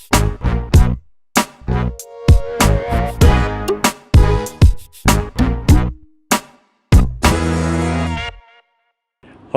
Hi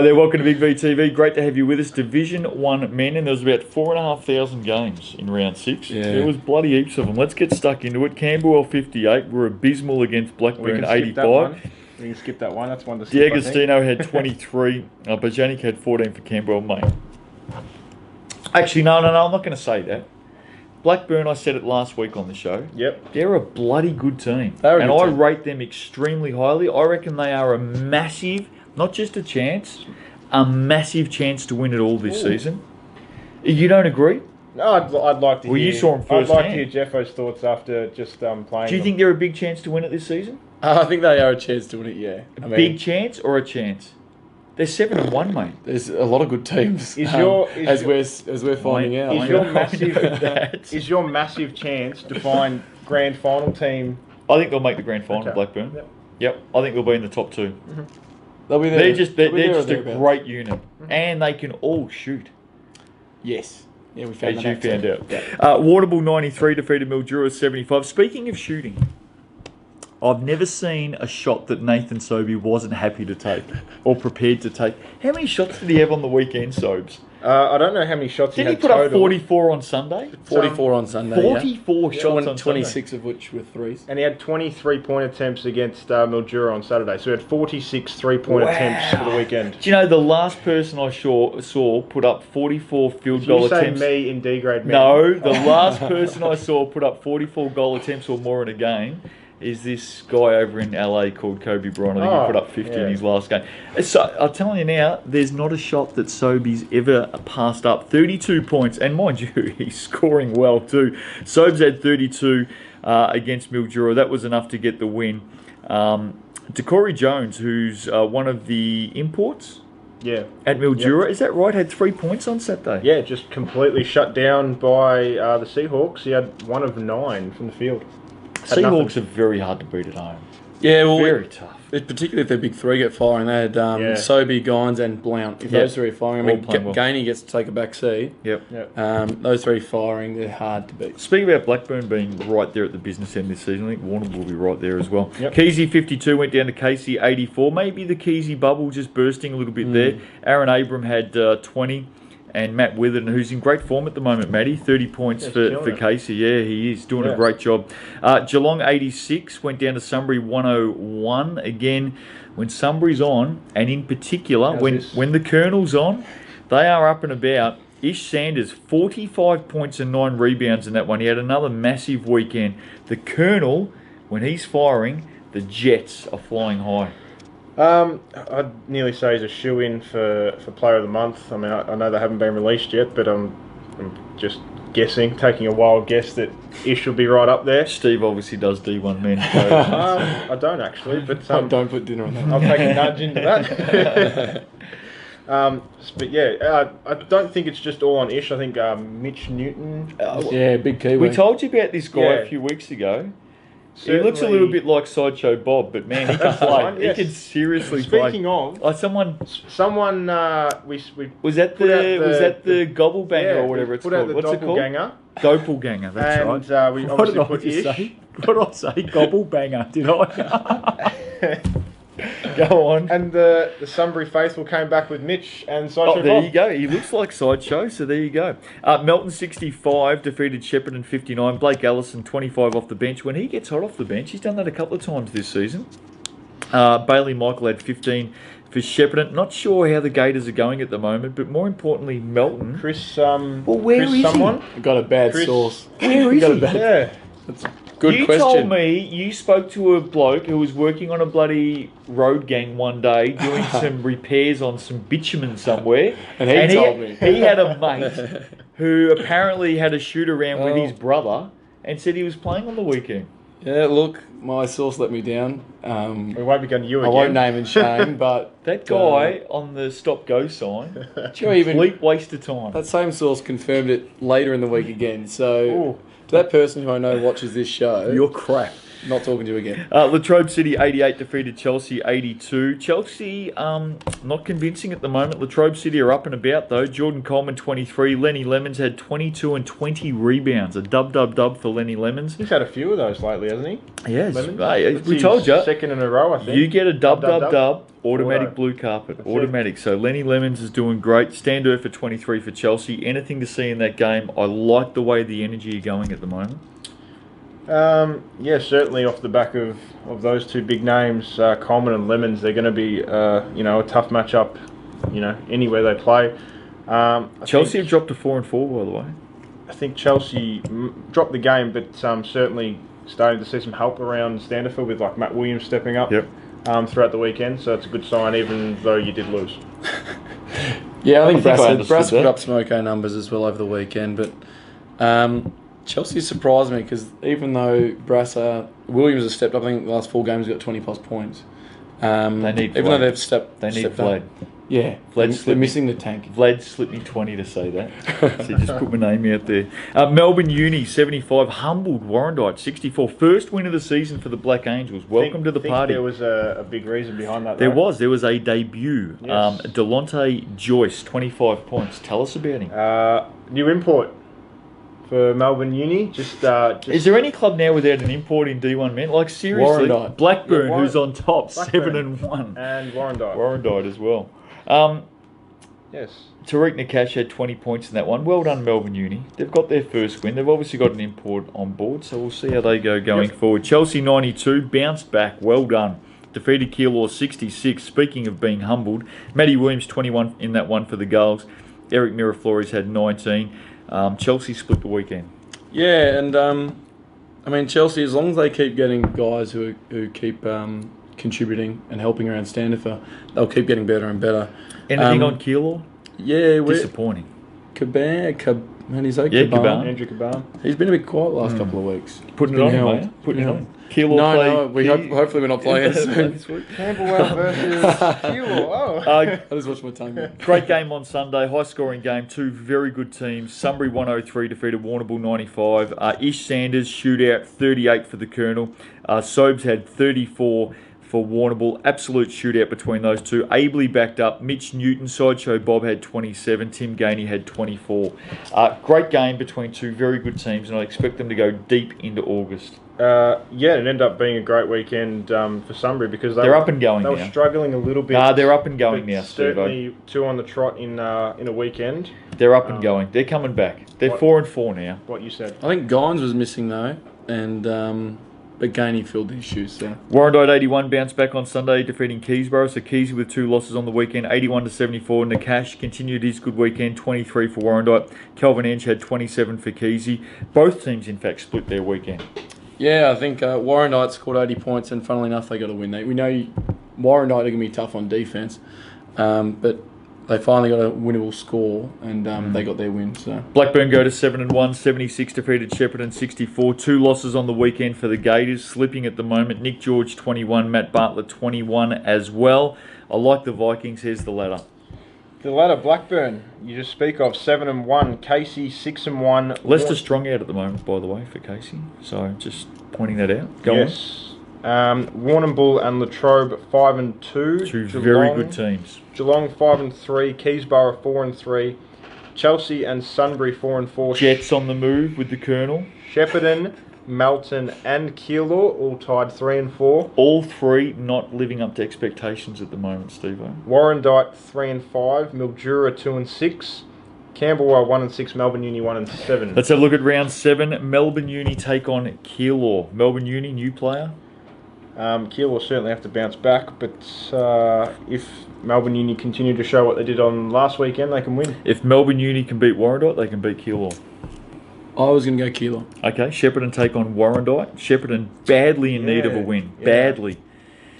there, welcome to Big V TV. Great to have you with us. Division 1 men, and there was about 4,500 games in round 6. Yeah. There was bloody heaps of them. Let's get stuck into it. Camberwell 58 were abysmal against Blackburn 85. We can skip that one. That's one to skip. D'Agostino had 23. Bajanic had 14 for Camberwell, mate. Actually, no, I'm not going to say that. Blackburn, I said it last week on the show. Yep. They're a bloody good team. They're a and good I team. rate them extremely highly. I reckon they are a massive, not just a chance, a massive chance to win it all this season. You don't agree? No, I'd like to hear. Well, you saw 'em I'd like to firsthand. hear Jeffo's thoughts after just playing. Do you think they're a big chance to win it this season? I think they are a chance to win it, yeah. A big chance or a chance? They're 7-1, mate. There's a lot of good teams. Is as we're finding out. Is your massive chance to find grand final team? I think they'll make the grand final, Okay. Blackburn. Yep. Yep, I think they'll be in the top 2. They'll be there. They're just They'll be there or a thereabouts. great unit, and they can all shoot. Yes. Yeah, we found As that you out found too. out. Yeah. Waterbull 93 defeated Mildura 75. Speaking of shooting, I've never seen a shot that Nathan Sobey wasn't happy to take or prepared to take. How many shots did he have on the weekend, Sobes? I don't know how many shots Did he he had put up total, 44 on Sunday? 44 on Sunday. 44 yeah. shots on 26 of which were threes. and he had 23 point attempts against Mildura on Saturday. So he had 46 3-point attempts for the weekend. Do you know the last person I saw put up 44 field Did goal you say attempts? me in D grade? No, the last person I saw put up 44 goal attempts or more in a game is this guy over in LA called Kobe Bryant. I think he put up 50 in his last game. So I'm telling you now, there's not a shot that Sobey's ever passed up. 32 points, and mind you, he's scoring well too. Sobes had 32 against Mildura. That was enough to get the win. Decory Jones, who's one of the imports at Mildura, is that right? Had 3 points on Saturday. Yeah, just completely shut down by the Seahawks. He had 1 of 9 from the field. Seahawks are very hard to beat at home. Yeah, well, Very tough. particularly if their big three get firing. They had Sobey, Gines, and Blount. If those three are firing, I mean, All playing well. Gainey gets to take a back seat. Yep. Those three firing, they're hard to beat. Speaking about Blackburn being right there at the business end this season, I think Warner will be right there as well. Yep. Keysy 52 went down to Casey 84. Maybe the Keysy bubble just bursting a little bit there. Aaron Abram had 20. And Matt Witherden, who's in great form at the moment, Matty, 30 points for Casey. Yeah, he is doing a great job. Geelong 86 went down to Sunbury 101. Again, when Sunbury's on, and in particular, when the Colonel's on, they are up and about. Ish Sanders, 45 points and 9 rebounds in that one. He had another massive weekend. The Colonel, when he's firing, the Jets are flying high. I'd nearly say he's a shoe-in for Player of the Month. I mean, I know they haven't been released yet, but I'm just guessing, taking a wild guess that Ish will be right up there. Steve obviously does D1 men. I don't actually, but Don't put dinner on that. I'll take a nudge into that. But yeah, I don't think it's just all on Ish. I think Mitch Newton. Yeah, big Kiwi. We told you about this guy a few weeks ago. He looks a little bit like Sideshow Bob, but man, he can play. Yes. He can seriously play. Speaking of, someone we was that the gobble banger or whatever it's called. What's it called? Doppelganger. That's and, right. We What did obviously I put just Ish. say? What did I say? Gobble banger? Did I? Go on. And the Sunbury faithful came back with Mitch and Sideshow There Bob. you go. He looks like Sideshow, so there you go. Melton 65 defeated Shepparton 59. Blake Allison 25 off the bench. When he gets hot off the bench, he's done that a couple of times this season. Bailey Michael had 15 for Shepparton. Not sure how the Gators are going at the moment, but more importantly, Melton. Chris, where Chris is he? someone? Got a bad Chris- source. Where is he? Yeah. Good you question. told me you spoke to a bloke who was working on a bloody road gang one day doing some repairs on some bitumen somewhere. And he told me. He had a mate who apparently had a shoot around with his brother and said he was playing on the weekend. Yeah, look, my source let me down. We won't be going to you I again. won't name and shame, but That guy on the stop-go sign, do you know, even complete waste of time. that same source confirmed it later in the week again. So to that person who I know watches this show, You're crap. Not talking to you again. Latrobe City 88 defeated Chelsea 82. Chelsea not convincing at the moment. Latrobe City are up and about though. Jordan Coleman 23. Lenny Lemons had 22 and 20 rebounds. A dub for Lenny Lemons. He's had a few of those lately, hasn't he? Yes. Lemons? Hey, we told you. Second in a row, I think. You get a dub. Automatic blue carpet. That's automatic. It. So Lenny Lemons is doing great. Stander for 23 for Chelsea. Anything to see in that game. I like the way the energy are going at the moment. Yeah, certainly off the back of those two big names, Coleman and Lemons, they're going to be, a tough matchup, anywhere they play. Chelsea have dropped to 4-4, by the way. I think Chelsea dropped the game, but certainly starting to see some help around Standerford with like Matt Williams stepping up throughout the weekend. So it's a good sign, even though you did lose. Yeah, I think Brass put up some okay numbers as well over the weekend, but Chelsea surprised me because even though Williams has stepped up, I think the last 4 games he got 20 plus points. They need even though they've stepped. They need stepped Vlad. Up. Yeah, they're missing the tank. Vlad slipped me 20 to say that, so just put my name out there. Melbourne Uni 75 humbled Warrandyte 64. First win of the season for the Black Angels. Welcome to the party. There was a big reason behind that. There was a debut. Yes. Delonte Joyce 25 points. Tell us about him. New import for Melbourne Uni. Just is there any club now without an import in D1, man? Like seriously, Warrandyte. Blackburn, who's on top, 7-1, and Warrandyte. Warrandyte as well. Yes. Tariq Nakash had 20 points in that one. Well done, Melbourne Uni. They've got their first win. They've obviously got an import on board, so we'll see how they go going forward. Chelsea 92, bounced back. Well done. Defeated Keilor 66. Speaking of being humbled, Matty Williams 21 in that one for the goals. Eric Miraflores had 19. Chelsea split the weekend. Yeah, and Chelsea, as long as they keep getting guys who keep contributing and helping around Standifer, they'll keep getting better and better. Anything on Keilor? Yeah, disappointing. Caban. Andrew Caban. He's been a bit quiet the last couple of weeks. Putting it on, mate. Putting it on. Keilor hopefully we're not playing soon. Camberwell versus Keilor. Oh. I just watched my tongue. Great game on Sunday. High scoring game. 2 very good teams. Sunbury 103 defeated Warrnambool 95. Ish Sanders shootout 38 for the Colonel. Sobes had 34 for Warrnambool. Absolute shootout between those two. Ably backed up. Mitch Newton, Sideshow Bob had 27. Tim Gainey had 24. Great game between 2 very good teams, and I expect them to go deep into August. It ended up being a great weekend for Sunbury because they're up and going now. They were struggling a little bit. They're up and going now, Steve. Certainly 2 on the trot in a weekend. They're up and going. They're coming back. They're 4-4 now. What you said. I think Gines was missing though, and but Gainey filled his shoes. So. Warrandyte 81 bounced back on Sunday, defeating Keysborough. So Keysy with 2 losses on the weekend, 81-74. Nakash continued his good weekend, 23 for Warrandyte. Kelvin Enge had 27 for Keysy. Both teams, in fact, split their weekend. Yeah, I think Warrandyte scored 80 points, and funnily enough, they got a win. We know Warrandyte are going to be tough on defence, but they finally got a winnable score, and they got their win. So Blackburn go to 7-1, 76 defeated Shepparton 64. 2 losses on the weekend for the Gators, slipping at the moment. Nick George 21, Matt Bartlett 21 as well. I like the Vikings. Here's the ladder. The ladder, Blackburn, you just speak of 7-1, Casey 6-1. Leicester strong out at the moment, by the way, for Casey. So just pointing that out. Go on. Warrnambool and Latrobe 5-2. 2 very good teams. Geelong 5-3, Keysborough 4-3, Chelsea and Sunbury 4-4. Jets on the move with the Colonel. Shepparton, Melton and Keilor all tied 3-4. All 3 not living up to expectations at the moment, Steve-O. Warrandyte 3-5, Mildura 2-6, Camberwell 1-6, Melbourne Uni 1-7. Let's have a look at round 7. Melbourne Uni take on Keilor. Melbourne Uni, new player. Keilor certainly have to bounce back, but if Melbourne Uni continue to show what they did on last weekend, they can win. If Melbourne Uni can beat Warrandyte, they can beat Keilor. I was going to go Keilor. Okay, Shepparton take on Warrandyte. Shepparton badly in need of a win. Yeah. Badly.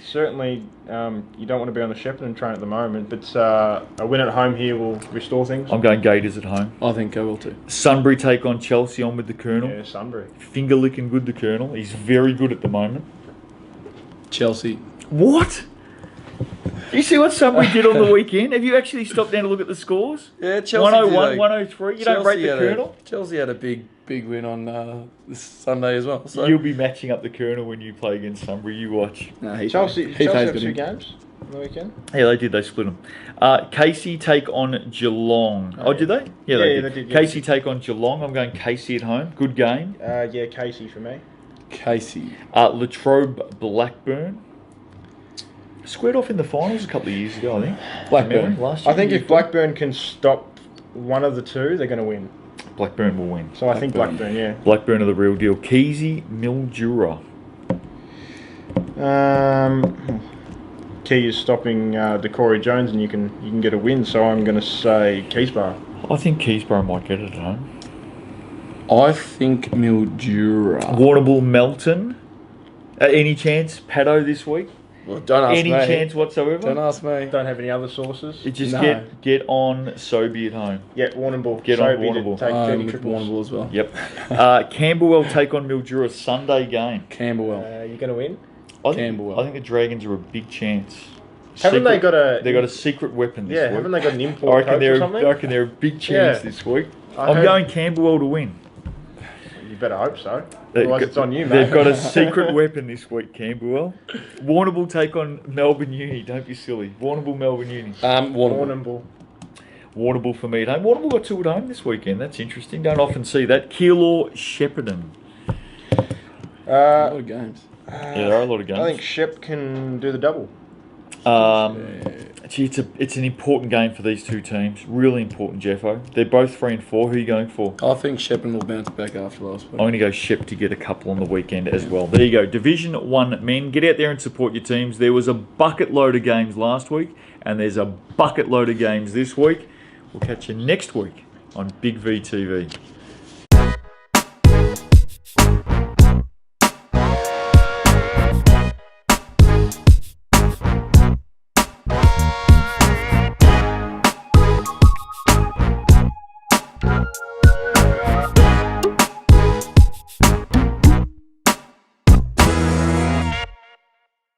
Certainly, you don't want to be on the Shepparton train at the moment, but a win at home here will restore things. I'm going Gators at home. I think I will too. Sunbury take on Chelsea on with the Colonel. Yeah, Sunbury. Finger licking good, the Colonel. He's very good at the moment. Chelsea. What? You see what Sunbury did on the weekend? Have you actually stopped down to look at the scores? Yeah, Chelsea 101, did, 103. You don't rate the Colonel? Chelsea had a big win on this Sunday as well. So. You'll be matching up the Colonel when you play against Sunbury. You watch. No, Chelsea have 2 games on the weekend? Yeah, they did. They split them. Casey take on Geelong. Oh, did they? Yeah, they did. Casey take on Geelong. I'm going Casey at home. Good game. Yeah, Casey for me. Casey. Latrobe Blackburn. Squared off in the finals a couple of years ago, I think. Blackburn. Last year, I think if Blackburn can stop one of the two, they're going to win. Blackburn will win. So I think Blackburn, yeah. Blackburn are the real deal. Keysy, Mildura. Key is stopping Decory Jones, and you can get a win. So I'm going to say Keysborough. I think Keysborough might get it at home. I think Mildura. Warrnambool, Melton. Any chance Paddo this week? Well, don't ask me. Any chance whatsoever? Don't ask me. Don't have any other sources. Just get on Sobey at home. Yeah, Warrnambool. Get on Warrnambool. Take 30 triples. Warrnambool as well. Yep. Camberwell take on Mildura Sunday game. Camberwell. You going to win? I think the Dragons are a big chance. Haven't they got a... They got a secret weapon this week. Haven't they got an import coach or something? I reckon they're a big chance this week. I'm going Camberwell to win. You better hope so. Otherwise it's on you, mate. They've got a secret weapon this week, Camberwell. Warrnambool take on Melbourne Uni. Don't be silly. Warrnambool, Melbourne Uni. Warrnambool. Warrnambool for me at home. Warrnambool got 2 at home this weekend. That's interesting. Don't often see that. Keilor, Shepparton. A lot of games. There are a lot of games. I think Shep can do the double. It's an important game for these two teams. Really important, Jeffo. They're both 3 and 4. Who are you going for? I think Shepparton will bounce back after last week. I'm going to go Shep to get a couple on the weekend as well. There you go. Division 1 men. Get out there and support your teams. There was a bucket load of games last week, and there's a bucket load of games this week. We'll catch you next week on Big V TV.